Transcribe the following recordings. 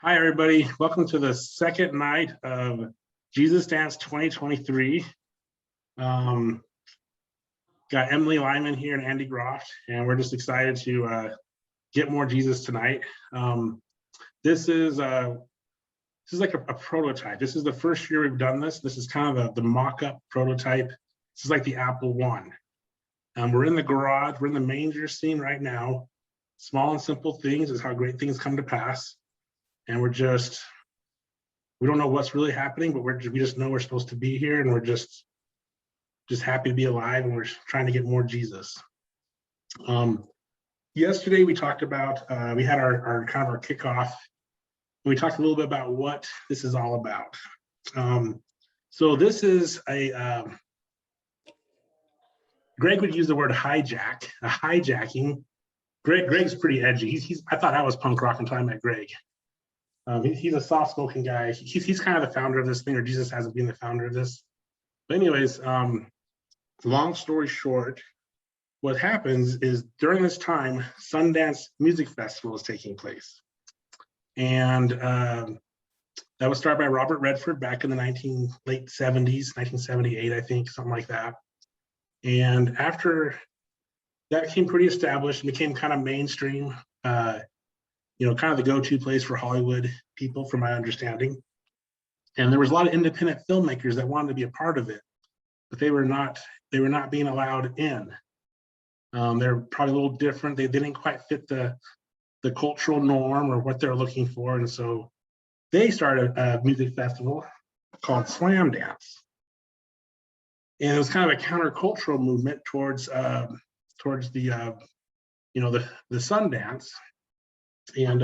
Hi, everybody. Welcome to the second night of Jjesus Dance 2023. Got Emily Lyman here and Andy Groft, and we're just excited to get more Jesus tonight. This is like a prototype. This is the first year we've done this. This is kind of the mock-up prototype. This is like the Apple One. We're in the garage. We're in the manger scene right now. Small and simple things is how great things come to pass. And we don't know what's really happening, but we just know we're supposed to be here, and we're just happy to be alive, and we're trying to get more Jesus. Yesterday we talked about, we had our kickoff. We talked a little bit about what this is all about. So this is Greg would use the word hijack, a hijacking. Greg's pretty edgy. I thought I was punk rock until I met Greg. He's a soft-spoken guy. He's kind of the founder of this thing, or Jesus hasn't been the founder of this. But anyways, long story short, what happens is during this time, Sundance Music Festival is taking place. And that was started by Robert Redford back in the late 70s, 1978, I think, something like that. And after that became pretty established and became kind of mainstream, kind of the go-to place for Hollywood people, from my understanding. And there was a lot of independent filmmakers that wanted to be a part of it, but they were not being allowed in. They're probably a little different. They didn't quite fit the cultural norm or what they're looking for. And so they started a music festival called Slam Dance. And it was kind of a countercultural movement towards the Sundance. And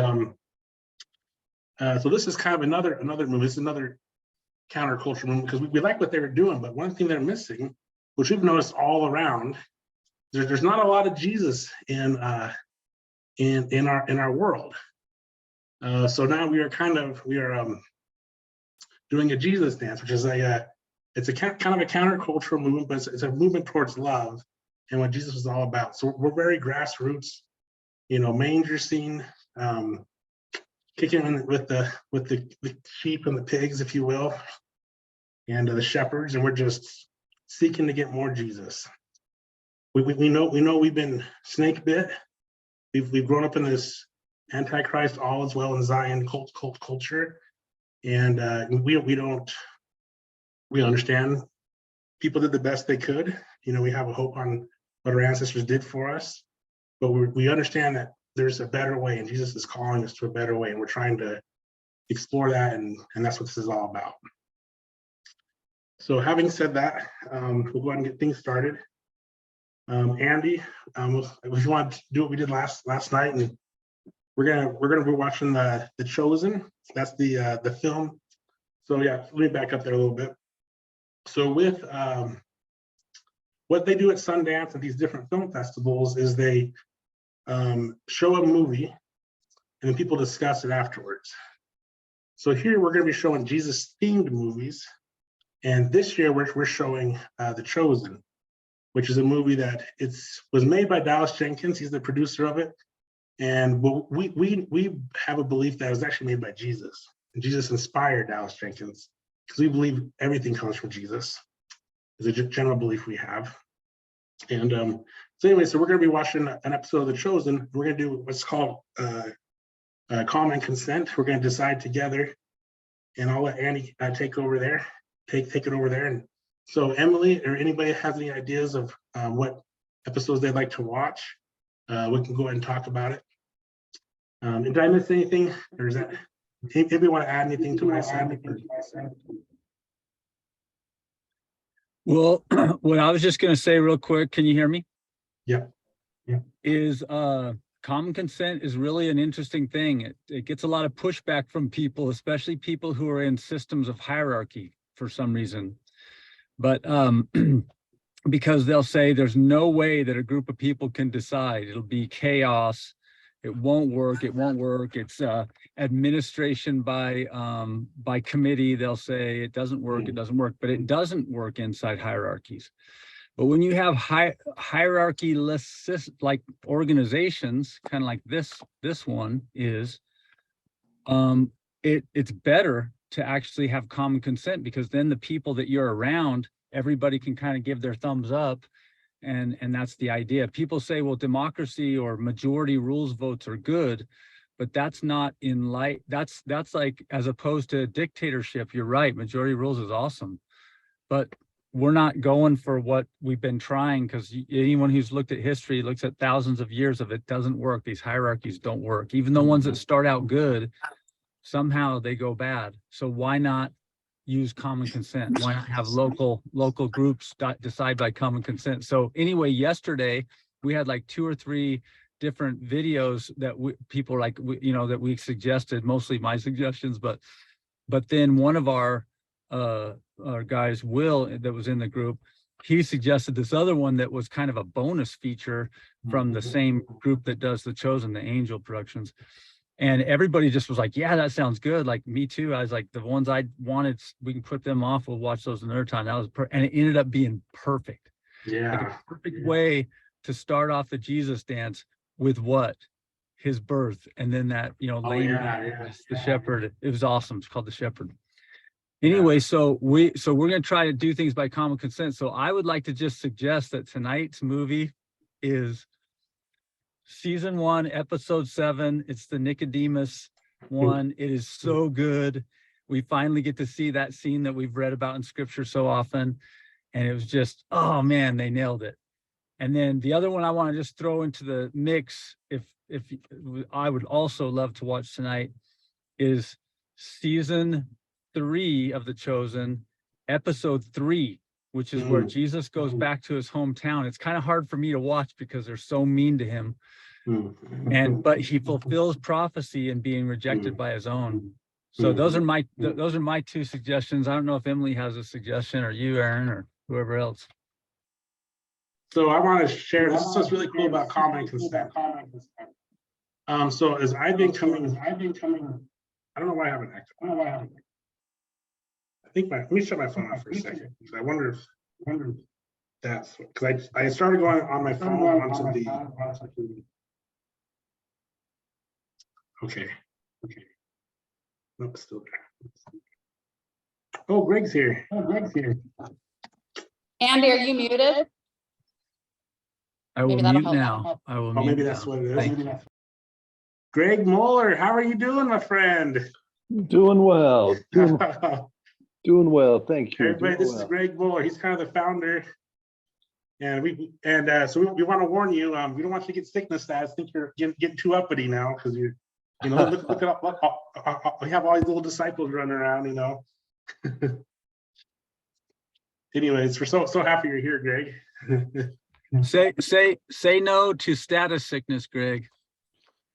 so this is kind of another movement. This is another counterculture movement, because we like what they were doing, but one thing they're missing, which we've noticed all around, there's not a lot of Jesus in our world. So now we are doing a Jjesus Dance, which is it's a kind of a countercultural movement, but it's a movement towards love and what Jesus was all about. So we're very grassroots, manger scene. Kicking in with the sheep and the pigs, if you will, and the shepherds, and we're just seeking to get more Jesus. We know we've been snake bit. We've grown up in this Antichrist, all is well in Zion cult culture, and we understand people did the best they could. We have a hope on what our ancestors did for us, but we understand that there's a better way, and Jesus is calling us to a better way, and we're trying to explore that, and that's what this is all about. So having said that, we'll go ahead and get things started. Andy, if you want to do what we did last night, and we're gonna be watching the Chosen. That's the film. So yeah, let me back up there a little bit. So with what they do at Sundance and these different film festivals is they show a movie, and then people discuss it afterwards. So here we're going to be showing Jesus-themed movies, and this year we're showing The Chosen, which is a movie that was made by Dallas Jenkins. He's the producer of it, and we have a belief that it was actually made by Jesus, and Jesus inspired Dallas Jenkins, because we believe everything comes from Jesus. It's a general belief we have. And so anyway, so we're going to be watching an episode of The Chosen. We're going to do what's called common consent. We're going to decide together, and I'll let Andy take over there, take it over there. And so Emily or anybody has any ideas of what episodes they'd like to watch, we can go ahead and talk about it. And did I miss anything, or is that anybody want to add anything to what I said? Well, what I was just going to say real quick, can you hear me? Yeah. Is common consent is really an interesting thing. It gets a lot of pushback from people, especially people who are in systems of hierarchy for some reason. But because they'll say there's no way that a group of people can decide. It'll be chaos. It won't work. It's administration by committee. They'll say it doesn't work, but it doesn't work inside hierarchies. But when you have hierarchy-less like organizations, kind of like this one is, it's better to actually have common consent, because then the people that you're around, everybody can kind of give their thumbs up. And that's the idea. People say, well, democracy or majority rules votes are good, but that's not in light. That's like, as opposed to dictatorship, you're right. Majority rules is awesome, but we're not going for what we've been trying, because anyone who's looked at history looks at thousands of years of it doesn't work. These hierarchies don't work. Even the ones that start out good, somehow they go bad. So why not use common consent? Why not have local groups decide by common consent? So anyway, yesterday we had like 2 or 3 different videos that people like, that we suggested, mostly my suggestions, but then one of our guys, Will, that was in the group, he suggested this other one that was kind of a bonus feature from the same group that does The Chosen, the Angel Productions. And everybody just was like, yeah, that sounds good. Like, me too. I was like, the ones I wanted, we can put them off. We'll watch those another time. That was and it ended up being perfect. Yeah. Like a perfect way to start off the Jjesus Dance with what? His birth. And then that, lame man, the shepherd. It was awesome. It's called The Shepherd. Anyway, so we're going to try to do things by common consent. So I would like to just suggest that tonight's movie is season 1, episode 7. It's the Nicodemus one. It is so good. We finally get to see that scene that we've read about in scripture so often. And it was just, oh man, they nailed it. And then the other one I want to just throw into the mix, if I would also love to watch tonight, is season 3 of The Chosen, episode 3, which is where Jesus goes back to his hometown. It's kind of hard for me to watch because they're so mean to him. But he fulfills prophecy in being rejected by his own. So those are my 2 suggestions. I don't know if Emily has a suggestion, or you, Aaron, or whoever else. So I want to share, this is what's really cool about common consent. So as I've been coming, I don't know why I haven't acted. I think let me shut my phone off for a second, because I wonder if that's, because I started going on my phone onto the, okay. Nope, still there. Oh, Greg's here. Andy, are you muted? I will mute now. I will mute. Maybe that's what it is. Greg Muller, how are you doing, my friend? Doing well. Doing well. Thank you. Everybody, this is Greg Muller. He's kind of the founder. And we want to warn you, we don't want you to get sickness stats. I think you're getting too uppity now, because you're, look at we have all these little disciples running around, Anyways, we're so happy you're here, Greg. Say no to status sickness, Greg.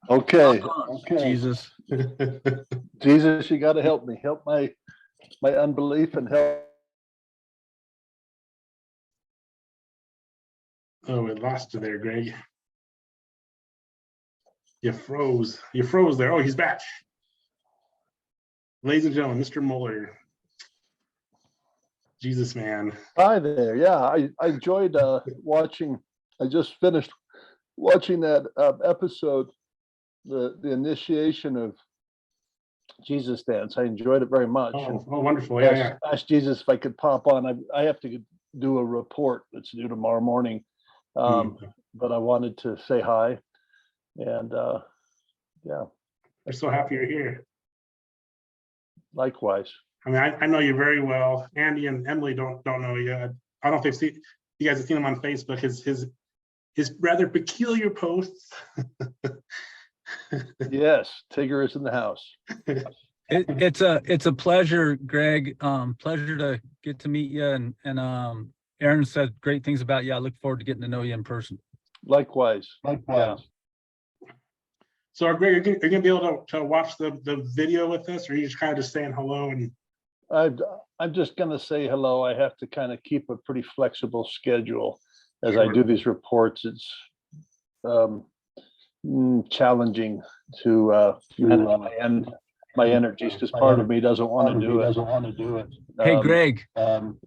Okay. Jesus. Jesus, you got to help me. Help my unbelief and help. Oh, we lost you there, Greg. You froze there. Oh, he's back. Ladies and gentlemen, Mr. Muller. Jesus, man. Hi there. Yeah, I enjoyed watching. I just finished watching that episode, the initiation of Jjesus Dance. I enjoyed it very much. Oh, wonderful. Yeah. Asked Jesus if I could pop on. I have to do a report that's due tomorrow morning. But I wanted to say hi. And yeah. We're so happy you're here. Likewise. I mean, I know you very well. Andy and Emily don't know you. I don't know if they've seen, you guys have seen him on Facebook. His rather peculiar posts. Yes, Tigger is in the house. It's a pleasure, Greg. Pleasure to get to meet you, and Aaron said great things about you. I look forward to getting to know you in person. Likewise. Yeah. So, Greg, are you gonna be able to watch the video with us, or are you just kind of just saying hello? And I'm just gonna say hello. I have to kind of keep a pretty flexible schedule as I do these reports. It's challenging to manage my energies, because part of me doesn't want to do it. Hey, Greg.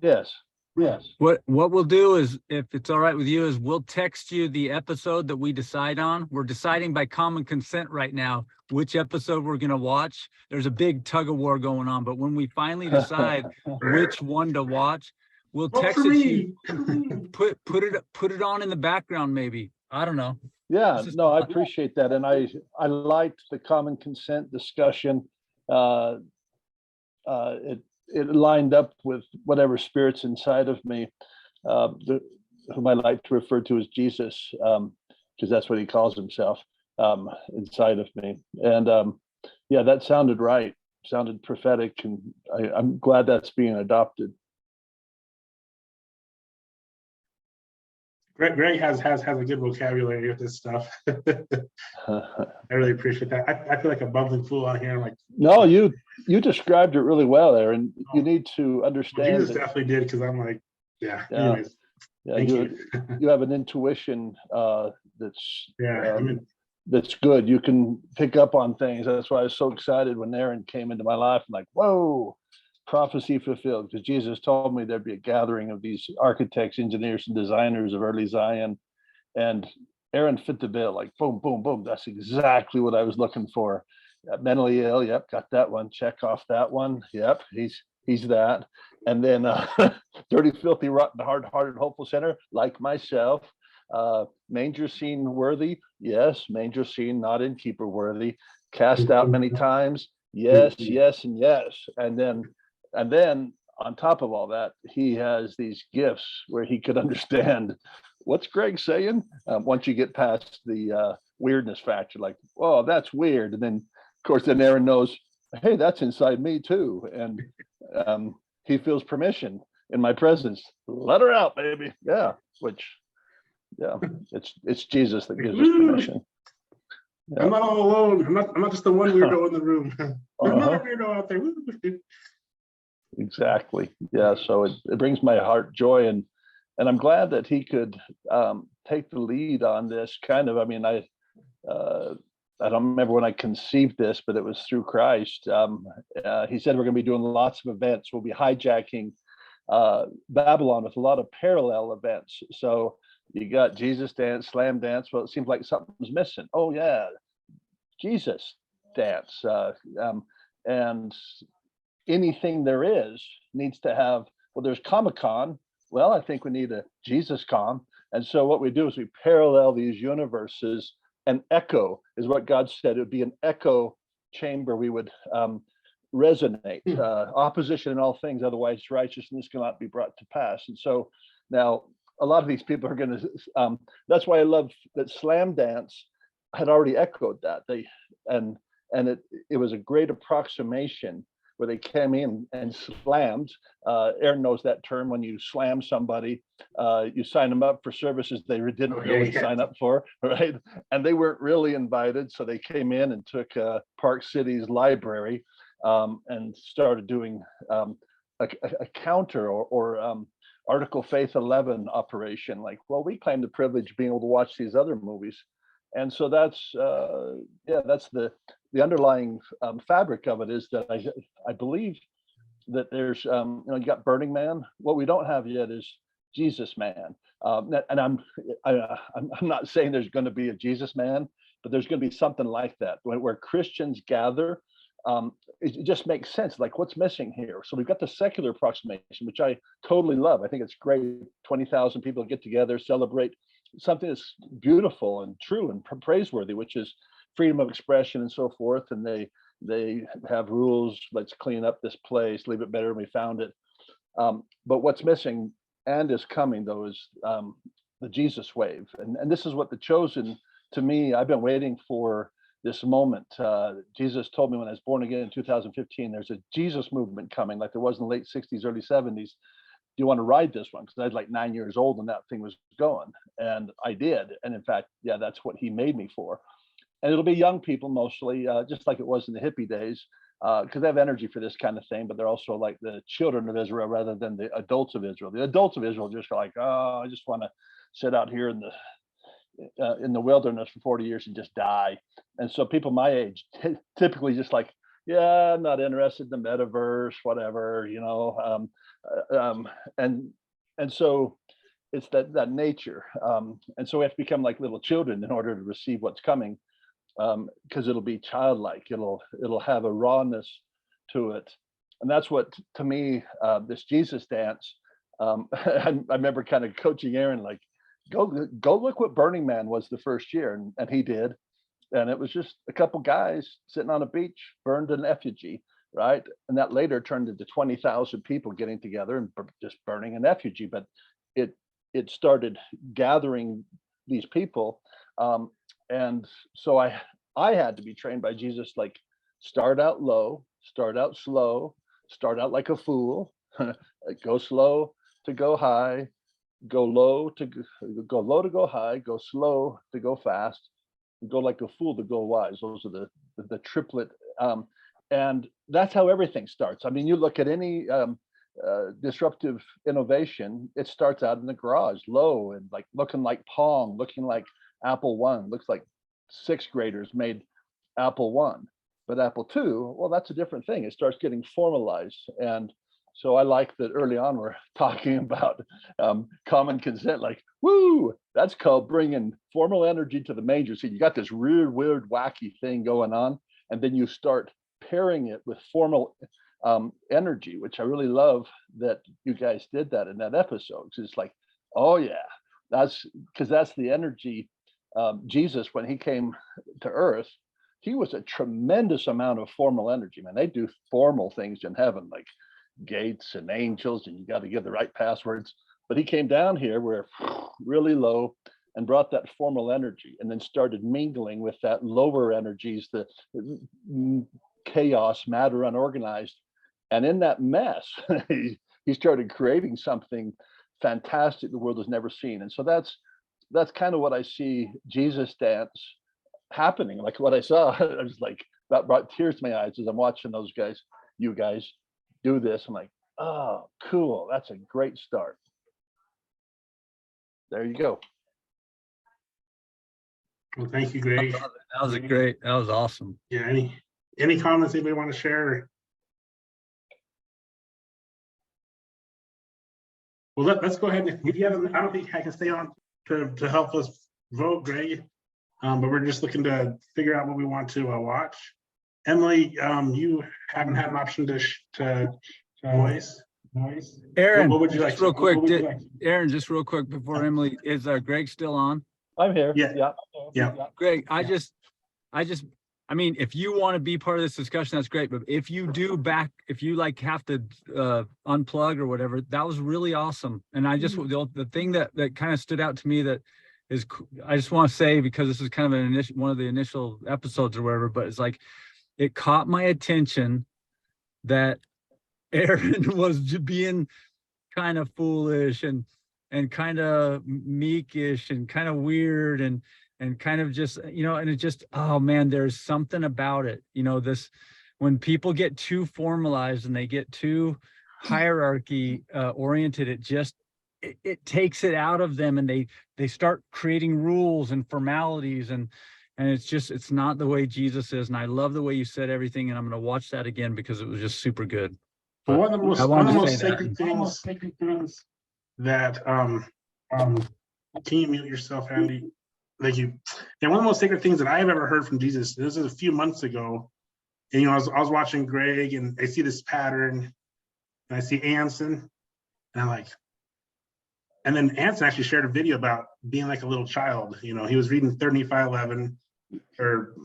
Yes. Yes. What we'll do is, if it's all right with you, is we'll text you the episode that we decide on. We're deciding by common consent right now which episode we're going to watch. There's a big tug of war going on, but when we finally decide which one to watch, we'll Vote text for it to me. you. Put it on in the background, maybe. I don't know. Yeah, This is no, I fun. appreciate that. And I liked the common consent discussion. Uh, it lined up with whatever spirit's inside of me, whom I like to refer to as Jesus, because that's what he calls himself, inside of me. And yeah, that sounded right, sounded prophetic, and I'm glad that's being adopted. Greg has a good vocabulary with this stuff. I really appreciate that. I feel like a bumbling fool out here. Like, No, you described it really well there, and you need to well, understand Jesus that, definitely did, because I'm like, yeah. Yeah. Anyways, yeah, thank you. you have an intuition that's Yeah, I mean, that's good. You can pick up on things. That's why I was so excited when Aaron came into my life. I'm like, whoa, prophecy fulfilled, because Jesus told me there'd be a gathering of these architects, engineers, and designers of early Zion, and Aaron fit the bill. Like, boom, boom, boom. That's exactly what I was looking for. Mentally ill, yep, got that one. Check off that one. Yep, he's that. And then dirty, filthy, rotten, hard-hearted, hopeful sinner, like myself. Manger scene worthy, yes. Manger scene not innkeeper worthy. Cast out many times, yes, yes, and yes. And then on top of all that, he has these gifts where he could understand what's Greg saying. Once you get past the weirdness factor, like, oh, that's weird. And then, of course, then Aaron knows, hey, that's inside me too. And he feels permission in my presence. Let her out, baby. Yeah, which, yeah, it's Jesus that gives us permission. I'm not all alone. I'm not just the one weirdo in the room. There's another weirdo out there. Exactly. Yeah. So it brings my heart joy, and I'm glad that he could take the lead on this kind of. I mean, I don't remember when I conceived this, but it was through Christ. He said we're going to be doing lots of events. We'll be hijacking Babylon with a lot of parallel events. So you got Jesus Dance, Slam Dance. Well, it seems like something's missing. Oh yeah, Jesus Dance, and anything there is needs to have. Well, there's Comic-Con. Well, I think we need a Jesus Con. And so what we do is we parallel these universes. And echo is what God said. It would be an echo chamber. We would resonate. Opposition in all things, otherwise righteousness cannot be brought to pass. And so now a lot of these people are going to. That's why I love that Slam Dance had already echoed that. And it was a great approximation where they came in and slammed. Aaron knows that term. When you slam somebody, you sign them up for services they didn't really sign up for, right? And they weren't really invited, so they came in and took Park City's library and started doing a counter or Article Faith 11 operation. Like, well, we claim the privilege of being able to watch these other movies. And so that's the underlying fabric of it is that I believe that there's you got Burning Man. What we don't have yet is Jesus Man. And I'm not saying there's going to be a Jesus Man, but there's going to be something like that where Christians gather. It just makes sense. Like, what's missing here? So we've got the secular approximation, which I totally love. I think it's great. 20,000 people get together, celebrate something that's beautiful and true and praiseworthy, which is freedom of expression and so forth. And they have rules. Let's clean up this place, leave it better than we found it. But what's missing and is coming, though, is the Jesus wave. And this is what the chosen, to me, I've been waiting for this moment. Jesus told me when I was born again in 2015, there's a Jesus movement coming, like there was in the late 60s, early 70s. Do you want to ride this one? Because I was like 9 years old when that thing was going. And I did. And in fact, yeah, that's what he made me for. And it'll be young people mostly, just like it was in the hippie days, because they have energy for this kind of thing, but they're also like the children of Israel rather than the adults of Israel. The adults of Israel just like, oh, I just want to sit out here in the wilderness for 40 years and just die. And so people my age typically just like, yeah, I'm not interested in the metaverse, whatever, and And so it's that nature. And so we have to become like little children in order to receive what's coming, because it'll be childlike. It'll have a rawness to it. And that's what, to me, this Jjesus Dance, I remember kind of coaching Aaron, like, go look what Burning Man was the first year. And he did. And it was just a couple guys sitting on a beach, burned an effigy, right? And that later turned into 20,000 people getting together and just burning an effigy. But it started gathering these people. And so I had to be trained by Jesus, like, start out low, start out slow, start out like a fool, go slow to go high, go low to go high, go slow to go fast, go like a fool to go wise. Those are the triplet. And that's how everything starts. I mean, you look at any disruptive innovation, it starts out in the garage, low and like looking like Pong, looking like Apple One, looks like sixth graders made Apple One. But Apple II, well, that's a different thing. It starts getting formalized. And so I like that early on we're talking about common consent, like, woo, that's called bringing formal energy to the manger. So you got this weird, wacky thing going on, and then you start pairing it with formal energy, which I really love that you guys did that in that episode. It's like, oh yeah, that's because that's the energy. Jesus, when he came to earth, he was a tremendous amount of formal energy, man. They do formal things in heaven, like gates and angels, and you got to give the right passwords. But he came down here where really low and brought that formal energy, and then started mingling with that lower energies, the chaos, matter, unorganized. And in that mess, he started creating something fantastic the world has never seen. And so that's kind of what I see Jjesus Dance happening. Like what I saw, I was like, that brought tears to my eyes as I'm watching those guys, you guys do this. I'm like, oh, cool. That's a great start. There you go. Well, thank you, Greg. That was great. That was awesome. Yeah. Any comments anybody want to share? Well, let's go ahead. If you have, I don't think I can stay on to help us vote, Greg. But we're just looking to figure out what we want to watch. Emily, you haven't had an option to voice. Aaron, what would you like? Real quick, Aaron, just real quick before Emily, is Greg still on? I'm here. Yeah. Greg, I mean, if you want to be part of this discussion, that's great. But if you like have to unplug or whatever, that was really awesome. And I just, the thing that kind of stood out to me that is, I just want to say, because this is kind of one of the initial episodes or whatever, but it's like, it caught my attention that Aaron was being kind of foolish and kind of meekish and kind of weird and kind of just, and it just, oh man, there's something about it. This, when people get too formalized and they get too hierarchy oriented, it takes it out of them, and they start creating rules and formalities, and it's not the way Jesus is. And I love the way you said everything, and I'm going to watch that again because it was just super good. But one of the most sacred things that can you mute yourself, Andy? Thank you. And one of the most sacred things that I've ever heard from Jesus, this is a few months ago, and I was watching Greg, and I see this pattern, and I see Anson, and I'm like, and then Anson actually shared a video about being like a little child. He was reading 35:11, or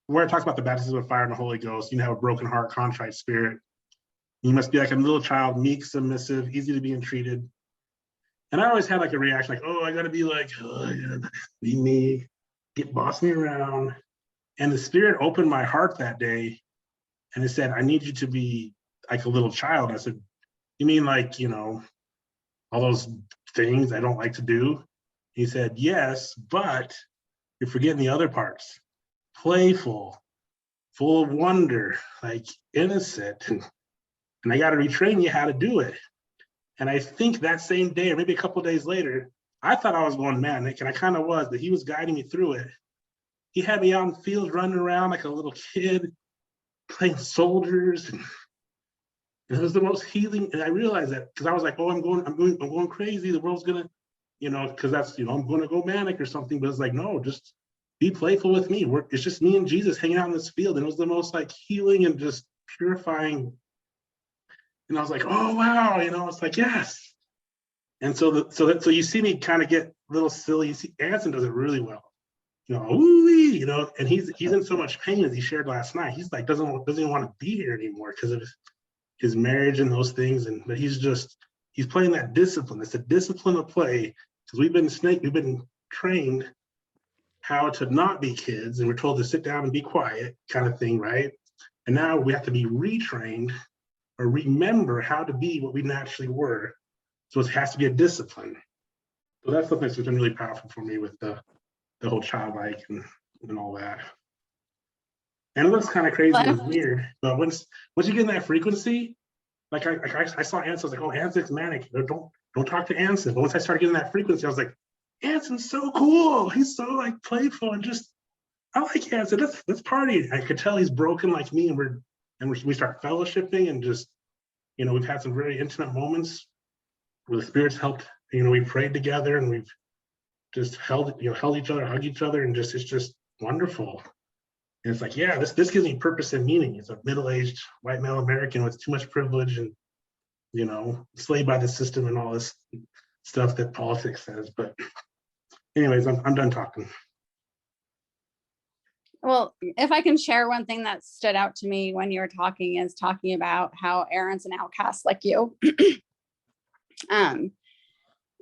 where it talks about the baptism of fire and the Holy Ghost. Have a broken heart, contrite spirit. You must be like a little child, meek, submissive, easy to be entreated. And I always had like a reaction, like, oh, I gotta be like, oh, I gotta be me, boss me around. And the Spirit opened my heart that day, and it said, I need you to be like a little child. I said, you mean like, all those things I don't like to do? He said, yes, but you're forgetting the other parts. Playful, full of wonder, like innocent. And I got to retrain you how to do it. And I think that same day, or maybe a couple of days later, I thought I was going mad, Nick, and I kind of was, but he was guiding me through it. He had me out in the field running around like a little kid, playing soldiers. And it was the most healing. And I realized that because I was like, oh, I'm going crazy. The world's gonna, because that's, I'm going to go manic or something. But it's like, no, just be playful with me. It's just me and Jesus hanging out in this field. And it was the most like healing and just purifying. And I was like, oh, wow. It's like, yes. And so you see me kind of get a little silly. You see Anson does it really well. Ooh-wee, and he's in so much pain, as he shared last night. He's like, doesn't even want to be here anymore because of his marriage and those things. But he's playing that discipline. It's a discipline of play, because we've been trained how to not be kids, and we're told to sit down and be quiet kind of thing, right? And now we have to be retrained or remember how to be what we naturally were. So it has to be a discipline. So that's something that's been really powerful for me with the whole childlike and all that. And it looks kind of crazy and weird, but once you get in that frequency, like I saw Anson, I was like, oh, Anson's manic. Don't talk to Anson. But once I started getting that frequency, I was like, Anson's so cool. He's so like playful and just, I like Anson. Let's party. I could tell he's broken like me, and we start fellowshipping and just, we've had some very intimate moments where the spirits helped. We prayed together and we've just held each other, hugged each other, and it's just wonderful. And it's like, yeah, this gives me purpose and meaning. It's a middle-aged white male American with too much privilege and, enslaved by the system and all this stuff that politics says. But anyways, I'm done talking. Well, if I can share one thing that stood out to me when you were talking about how Aaron's an outcast like you. And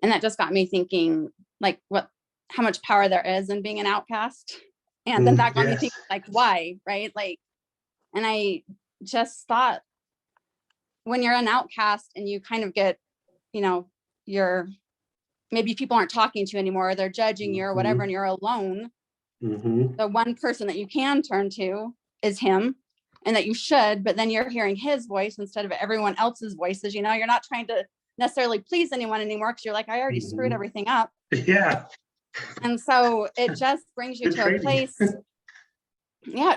that just got me thinking, like, how much power there is in being an outcast. And then that got me thinking, like, why, right? Like, and I just thought, when you're an outcast and you kind of get, maybe people aren't talking to you anymore, or they're judging you or whatever, and you're alone. The one person that you can turn to is him, and that you should, but then you're hearing his voice instead of everyone else's voices. You're not trying to necessarily please anyone anymore, because you're like, I already screwed everything up. Yeah. And so it just brings you to a place,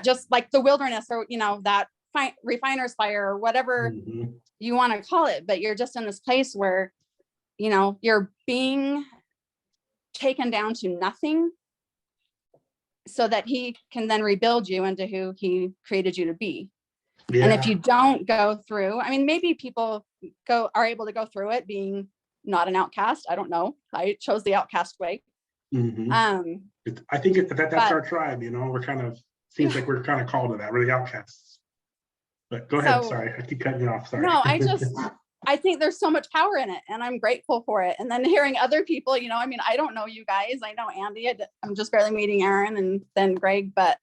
just like the wilderness, or that refiner's fire, or whatever you want to call it. But you're just in this place where you're being taken down to nothing, so that he can then rebuild you into who he created you to be. And if you don't go through, maybe people are able to go through it being not an outcast. I don't know. I chose the outcast way. I think that's our tribe. We're kind of, seems like we're kind of called to that. We're the outcasts. But go ahead. Sorry, I keep cutting you off. Sorry. No, I think there's so much power in it, and I'm grateful for it. And then hearing other people, I don't know you guys. I know Andy. I'm just barely meeting Aaron and then Greg, but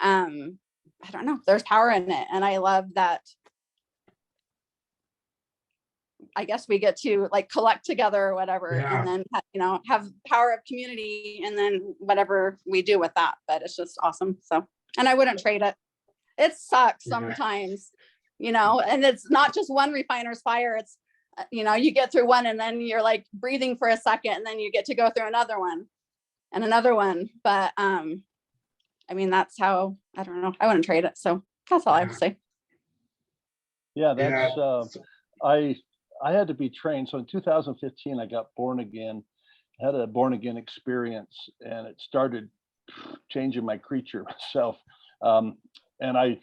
I don't know. There's power in it, and I love that. I guess we get to like collect together or whatever, and then have power of community, and then whatever we do with that. But it's just awesome. So, and I wouldn't trade it. It sucks sometimes, and it's not just one refiner's fire. It's you get through one, and then you're like breathing for a second, and then you get to go through another one and another one. But that's how, I don't know. I wouldn't trade it. So that's all I have to say. Yeah, that's I had to be trained. So in 2015, I got born again, had a born again experience, and it started changing my creature self. And I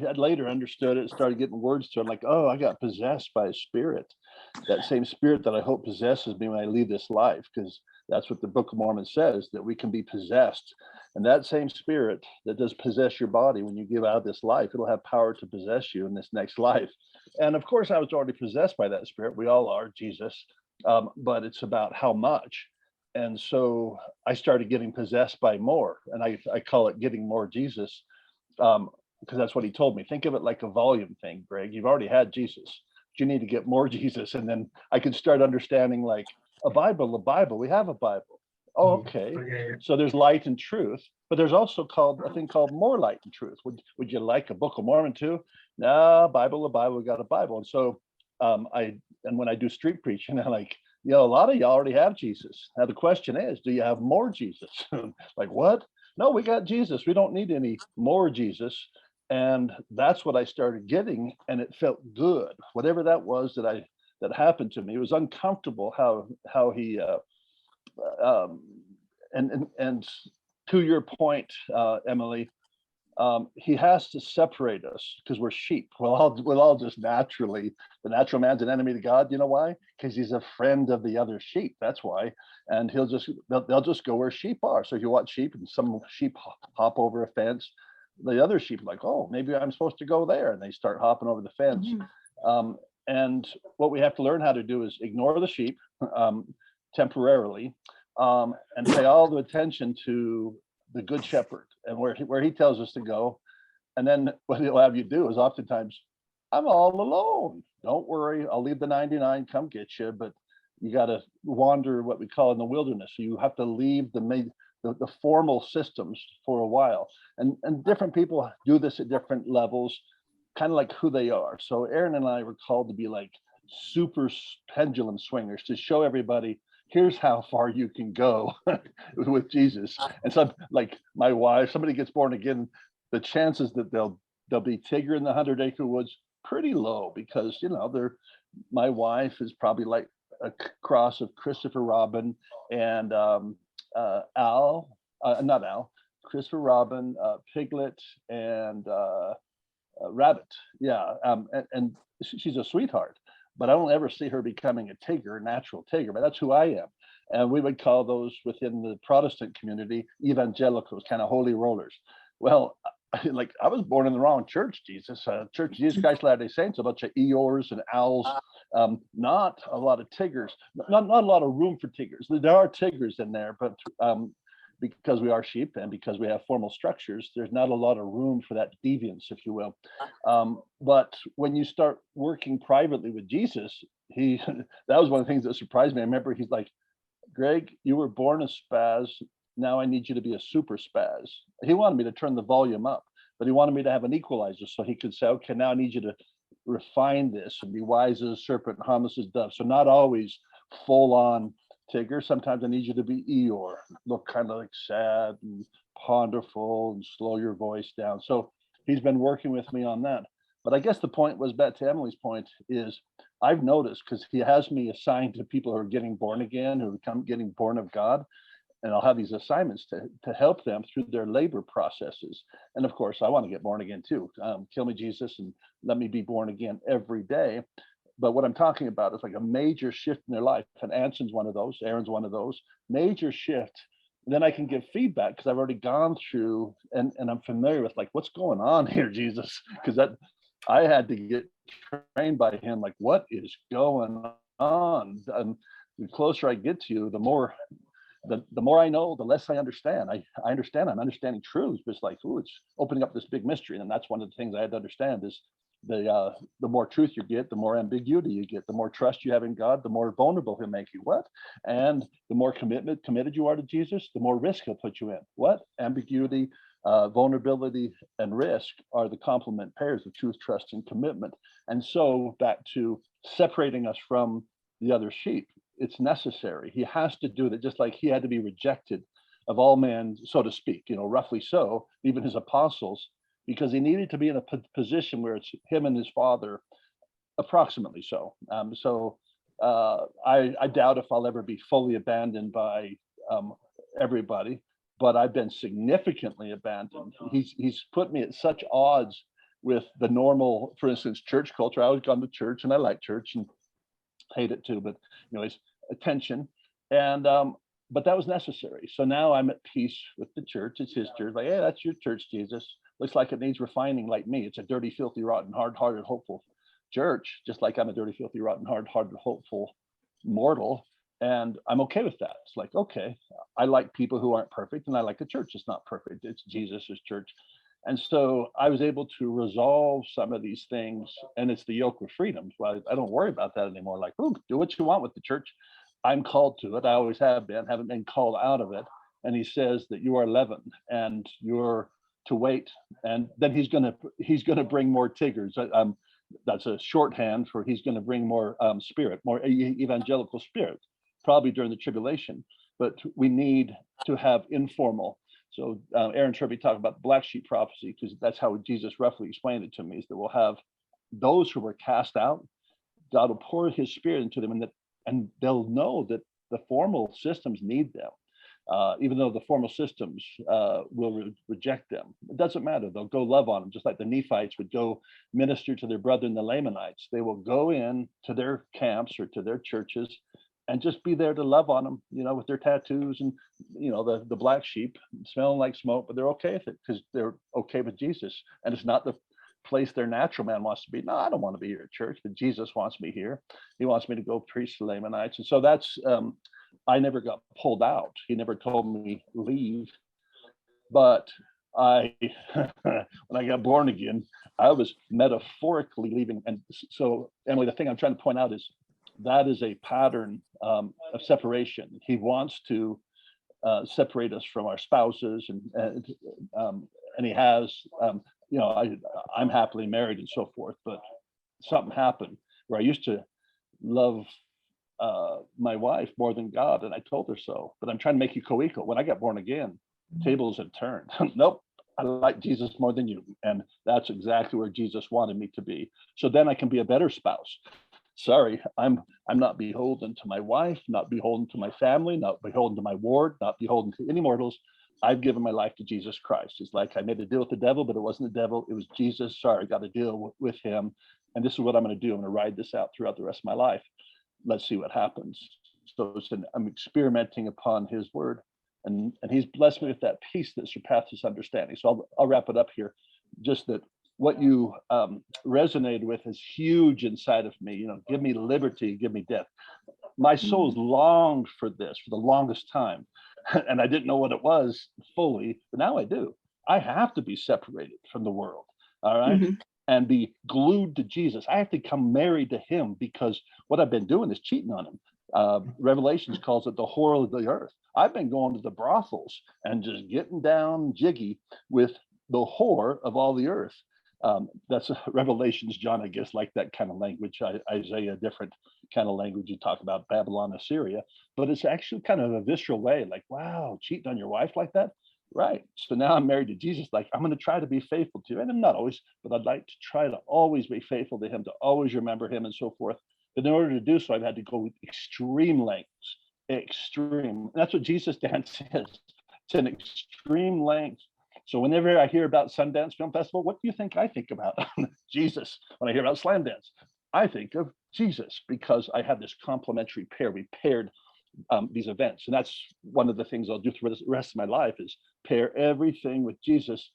had later understood it, started getting words to it, like, oh, I got possessed by a spirit, that same spirit that I hope possesses me when I leave this life, because that's what the Book of Mormon says, that we can be possessed. And that same spirit that does possess your body, when you give out this life, it'll have power to possess you in this next life. And of course, I was already possessed by that spirit. We all are, Jesus. But it's about how much. And so I started getting possessed by more. And I call it getting more Jesus, because that's what he told me. Think of it like a volume thing, Greg. You've already had Jesus. But you need to get more Jesus. And then I could start understanding, like, a Bible. We have a Bible. Oh, okay. So there's light and truth, but there's also a thing called more light and truth. Would you like a Book of Mormon too? No, Bible, we got a Bible. And so when I do street preaching, I'm like, a lot of y'all already have Jesus. Now the question is, do you have more Jesus? Like, what? No, we got Jesus. We don't need any more Jesus. And that's what I started getting, and it felt good. Whatever that was that happened to me, it was uncomfortable how he and to your point, Emily, he has to separate us because we're sheep. We'll all just naturally, the natural man's an enemy to God. You know why? Because he's a friend of the other sheep. That's why. And they'll just go where sheep are. So if you watch sheep and some sheep hop over a fence, the other sheep are like, oh, maybe I'm supposed to go there. And they start hopping over the fence. And what we have to learn how to do is ignore the sheep temporarily, and pay all the attention to the good shepherd and where he tells us to go. And then what he'll have you do is oftentimes, I'm all alone. Don't worry, I'll leave the 99, come get you. But you got to wander what we call in the wilderness. So you have to leave the formal systems for a while. And different people do this at different levels, kind of like who they are. So Aaron and I were called to be like super pendulum swingers, to show everybody, here's how far you can go with Jesus. And so, like my wife, somebody gets born again, the chances that they'll be Tigger in the 100-acre woods pretty low, because my wife is probably like a cross of Christopher Robin and Christopher Robin, Piglet, and Rabbit. Yeah, and she's a sweetheart. But I don't ever see her becoming a Tigger, a natural Tigger, but that's who I am. And we would call those within the Protestant community evangelicals, kind of holy rollers. Well, I was born in the wrong church, Jesus Christ Latter-day Saints, a bunch of Eeyores and owls, not a lot of Tiggers, not a lot of room for Tiggers. There are Tiggers in there, but because we are sheep and because we have formal structures, there's not a lot of room for that deviance, if you will. But when you start working privately with Jesus, that was one of the things that surprised me. I remember he's like, Greg, you were born a spaz. Now I need you to be a super spaz. He wanted me to turn the volume up, but he wanted me to have an equalizer so he could say, okay, now I need you to refine this and be wise as a serpent and harmless as a dove. So not always full on Tigger. Sometimes I need you to be Eeyore, look kind of like sad and ponderful and slow your voice down. So he's been working with me on that. But I guess the point was, back to Emily's point, is I've noticed, because he has me assigned to people who are getting born again, who are getting born of God. And I'll have these assignments to help them through their labor processes. And of course, I want to get born again too. Kill me, Jesus, and let me be born again every day. But what I'm talking about is like a major shift in their life. And Anson's one of those, Aaron's one of those, major shift. Then I can give feedback because I've already gone through and I'm familiar with like, what's going on here, Jesus? Because I had to get trained by him, like, what is going on? And the closer I get to you, the more I know, the less I understand. I understand, I'm understanding truths, but it's like, it's opening up this big mystery. And that's one of the things I had to understand is the more truth you get, the more ambiguity you get, the more trust you have in God, the more vulnerable he'll make you. What? And the more committed you are to Jesus, the more risk he'll put you in. What? Ambiguity, vulnerability, and risk are the complement pairs of truth, trust, and commitment. And so back to separating us from the other sheep, it's necessary. He has to do that, just like he had to be rejected of all men, so to speak, roughly so, even his apostles, because he needed to be in a position where it's him and his father, approximately so. I doubt if I'll ever be fully abandoned by everybody, but I've been significantly abandoned. He's put me at such odds with the normal, for instance, church culture. I always gone to church and I like church and hate it too, but it's attention. And but that was necessary. So now I'm at peace with the church. It's his church. Like, hey, that's your church, Jesus. Looks like it needs refining like me. It's a dirty, filthy, rotten, hard-hearted, hopeful church, just like I'm a dirty, filthy, rotten, hard-hearted, hopeful mortal. And I'm okay with that. It's like, okay, I like people who aren't perfect, and I like the church that's not perfect. It's Jesus's church. And so I was able to resolve some of these things, and it's the yoke of freedom. So I don't worry about that anymore. Like, do what you want with the church. I'm called to it. I always have been, haven't been called out of it. And he says that you are leaven and you're to wait. And then he's gonna bring more Tiggers. That's a shorthand for he's gonna bring more spirit, more evangelical spirit, probably during the tribulation. But we need to have informal. So Aaron Turby talked about the black sheep prophecy, because that's how Jesus roughly explained it to me, is that we'll have those who were cast out, God will pour his spirit into them, and they'll know that the formal systems need them. Even though the formal systems will reject them. It doesn't matter. They'll go love on them, just like the Nephites would go minister to their brethren, the Lamanites. They will go in to their camps or to their churches and just be there to love on them, with their tattoos and, the black sheep smelling like smoke, but they're okay with it because they're okay with Jesus. And it's not the place their natural man wants to be. No, I don't want to be here at church, but Jesus wants me here. He wants me to go preach to Lamanites. And so that's, I never got pulled out. He never told me leave. But when I got born again, I was metaphorically leaving. And so, Emily, the thing I'm trying to point out is that is a pattern of separation. He wants to separate us from our spouses, and he has, I'm happily married and so forth. But something happened where I used to love my wife more than God, and I told her so. But I'm trying to make you co-equal. When I got born again, tables had turned. Nope, I like Jesus more than you, and that's exactly where Jesus wanted me to be. So then I can be a better spouse. Sorry, I'm not beholden to my wife, not beholden to my family, not beholden to my ward, not beholden to any mortals. I've given my life to Jesus Christ. It's like I made a deal with the devil, but it wasn't the devil. It was Jesus. Sorry, I got to deal with him. And this is what I'm going to do. I'm going to ride this out throughout the rest of my life. Let's see what happens. So I'm experimenting upon his word, and he's blessed me with that peace that surpasses understanding. So I'll wrap it up here. Just that what you resonated with is huge inside of me. Give me liberty, give me death. My soul's longed for this for the longest time, and I didn't know what it was fully, but now I do. I have to be separated from the world. All right. Mm-hmm. And be glued to Jesus. I have to come married to him, because what I've been doing is cheating on him. Revelations calls it the whore of the earth. I've been going to the brothels and just getting down jiggy with the whore of all the earth. That's Revelations, John, I guess, like that kind of language. Isaiah, different kind of language. You talk about Babylon, Assyria, but it's actually kind of a visceral way, like, wow, cheating on your wife like that? Right. So now I'm married to Jesus. Like, I'm going to try to be faithful to him. And I'm not always, but I'd like to try to always be faithful to him, to always remember him and so forth. But in order to do so, I've had to go with extreme lengths, extreme. And that's what Jjesus Dance is. It's an extreme length. So whenever I hear about Sundance Film Festival, what do you think I think about? Jesus. When I hear about Slam Dance, I think of Jesus, because I have this complementary pair. We paired these events, and that's one of the things I'll do for the rest of my life, is pair everything with Jesus.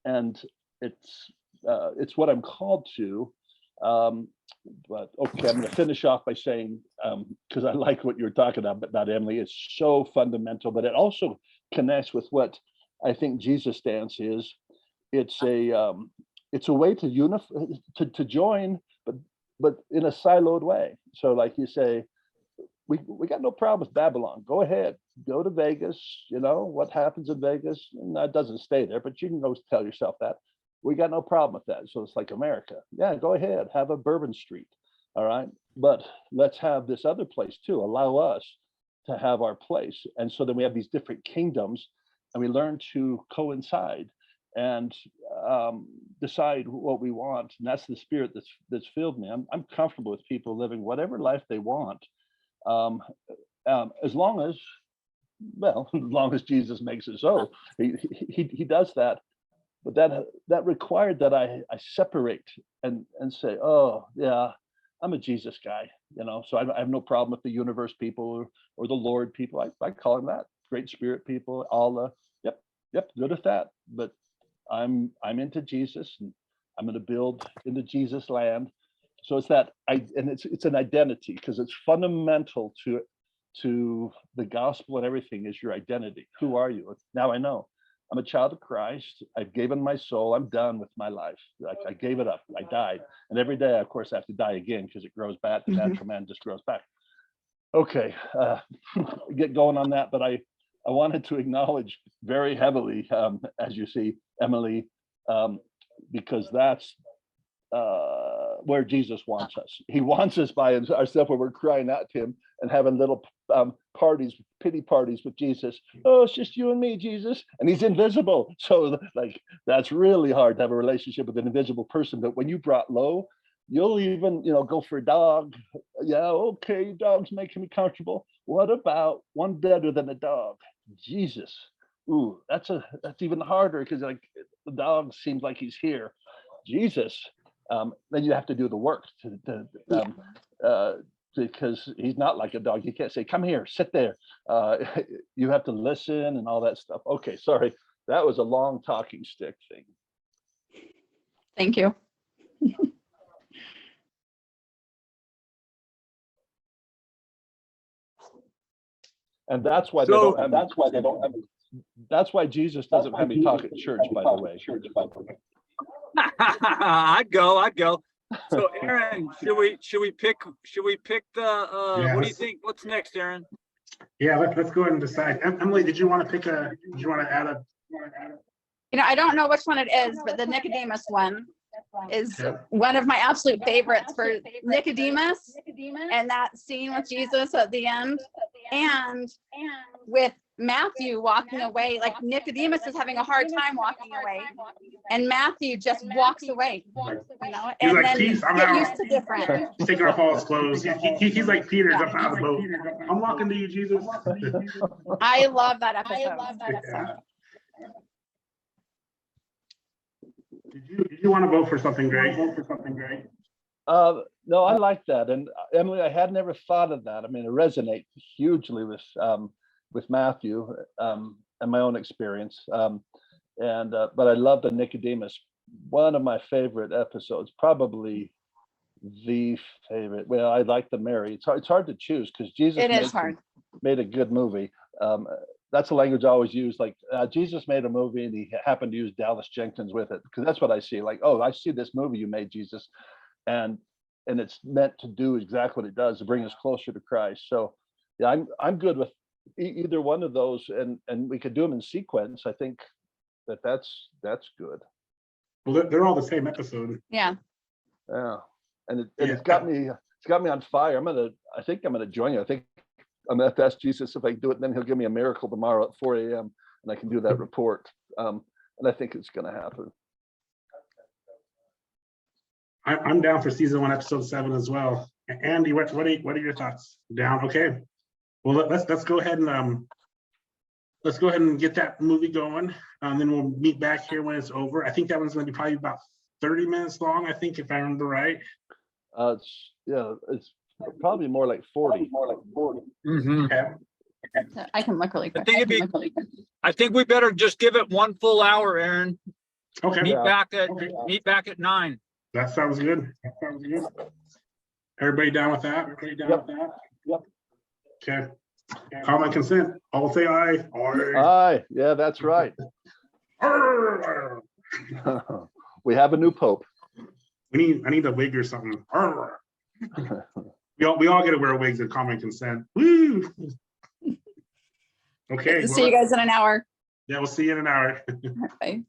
And it's what I'm called to. But okay, I'm going to finish off by saying, because I like what you're talking about, Emily. It's so fundamental, but it also connects with what I think Jjesus Dance is. It's a way to unify, to join, but in a siloed way. So, like you say, we got no problem with Babylon. Go ahead, go to Vegas. What happens in Vegas, and that doesn't stay there, but you can go tell yourself that. We got no problem with that. So it's like America. Yeah, go ahead, have a Bourbon Street. All right. But let's have this other place too. Allow us to have our place. And so then we have these different kingdoms, and we learn to coincide and decide what we want. And that's the spirit that's filled me. I'm comfortable with people living whatever life they want. As long as Jesus makes it so. He does that. But that required that I separate and say, oh yeah, I'm a Jesus guy, So I have no problem with the universe people or the Lord people. I call them that. Great Spirit people, Allah. Yep, good at that. But I'm into Jesus, and I'm going to build into Jesus land. So it's that, and it's an identity, because it's fundamental to the gospel and everything is your identity. Who are you? Now I know. I'm a child of Christ. I've given my soul. I'm done with my life. I gave it up. I died. And every day, of course, I have to die again, because it grows back. The natural man just grows back. Okay, get going on that. But I wanted to acknowledge very heavily, as you see, Emily, because that's where Jesus wants us. He wants us by ourselves, where we're crying out to him and having little parties, pity parties with Jesus. Oh, it's just you and me, Jesus. And he's invisible. So like, that's really hard to have a relationship with an invisible person. But when you brought low, you'll even, go for a dog. Yeah, okay, dog's making me comfortable. What about one better than a dog? Jesus. Ooh, that's even harder, because like the dog seems like he's here. Jesus, then you have to do the work because he's not like a dog. You can't say, come here, sit there. You have to listen and all that stuff. Okay, sorry. That was a long talking stick thing. Thank you. And that's why that's why Jesus doesn't have me talk at church, by the way. I'd go. So Aaron, should we pick the what do you think? What's next, Aaron? Yeah, let's go ahead and decide. Emily, did you want to add a? I don't know which one it is, but the Nicodemus one is one of my absolute favorites for Nicodemus and that scene with Jesus at the end, and with Matthew walking away. Like Nicodemus is having a hard time walking away, and Matthew just walks away. He's and like, then peace, I'm get out. used to different. He's taking off all his clothes. He's like Peter jumping out of the boat. I'm walking to you, Jesus. I love that episode. Yeah. Did you want to vote for something, Greg? No, I like that. And Emily, I had never thought of that. I mean, it resonates hugely with Matthew and my own experience. But I love the Nicodemus. One of my favorite episodes, probably the favorite. Well, I like the Mary. It's hard to choose because Jesus made a good movie. That's the language I always use. Like Jesus made a movie and he happened to use Dallas Jenkins with it, because that's what I see. Like, oh, I see this movie you made, Jesus, and it's meant to do exactly what it does, to bring us closer to Christ. So yeah, I'm good with either one of those, and we could do them in sequence. I think that's good. Well, they're all the same episode. Yeah. And it's got me on fire. I think I'm gonna join you. I think I'm gonna have to ask Jesus if I can do it, and then he'll give me a miracle tomorrow at 4 a.m. and I can do that report. And I think it's gonna happen. I'm down for season 1, episode 7 as well. Andy, what are your thoughts? Down? Okay. Well, let's go ahead and get that movie going. Then we'll meet back here when it's over. I think that one's going to be probably about 30 minutes long, I think, if I remember right. It's probably more like 40. Mm-hmm. Okay. I can look really quick. I think we better just give it 1 full hour, Aaron. Okay. Meet back at 9. That sounds good. Everybody down with that? Yep. Okay. Common consent. All say aye. Aye. Yeah, that's right. We have a new pope. I need a wig or something. We all get to wear wigs at common consent. Woo! Okay. See you guys in an hour. Yeah, we'll see you in an hour. Bye.